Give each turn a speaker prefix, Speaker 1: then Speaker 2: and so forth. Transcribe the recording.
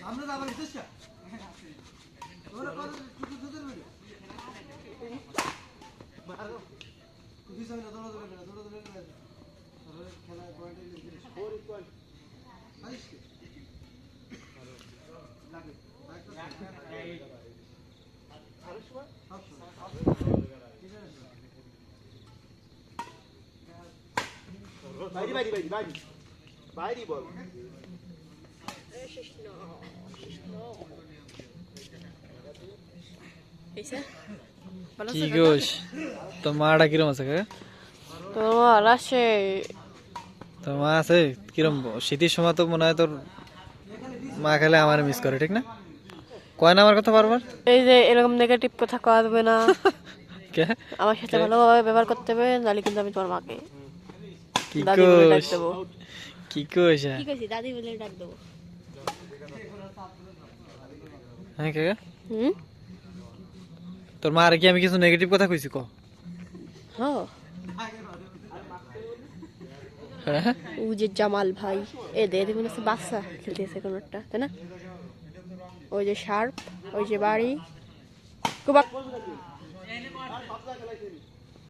Speaker 1: সামনে যাবার চেষ্টা ওরা করে কিছু দুধের ভিডিও মারো কিছু সামনে দৌড়াদৌড়ি খেলা পয়েন্টে স্কোর ইকুয়াল আইস লাগে বাইরে বল
Speaker 2: কি গোস তো মাটা কিরম আছে কাকা?
Speaker 3: তোমার আছে
Speaker 2: তো মা আছে কিরম? শীতের সময় তো মনে হয় তোর মা খেলে আমার মিস করে, ঠিক না? কয় না আমার কথা বারবার?
Speaker 3: এই যে এরকম নেগেটিভ কথা কবে না,
Speaker 2: কে
Speaker 3: আমার সাথে ভালোভাবে ব্যবহার করতে হবে, নাহলে কিন্তু আমি তোমার মাকে
Speaker 2: কি
Speaker 3: দাদি বলে ডাক
Speaker 2: কোস
Speaker 3: দেবো।
Speaker 2: কি কোস?
Speaker 3: কি কইছি? দাদি বলে ডাক দেবো।
Speaker 2: হ্যাঁ কাকা,
Speaker 3: হুম,
Speaker 2: তোর মা আর কি আমি কিছু নেগেটিভ কথা কইছি ক?
Speaker 3: হ্যাঁ
Speaker 2: হ্যাঁ
Speaker 3: ও যে জামাল ভাই এদের মনে হচ্ছে বাচ্চা খেলতেছে কোনো একটা, তাই না? ওই যে শার্প, ওই যে বাড়ি কুবাক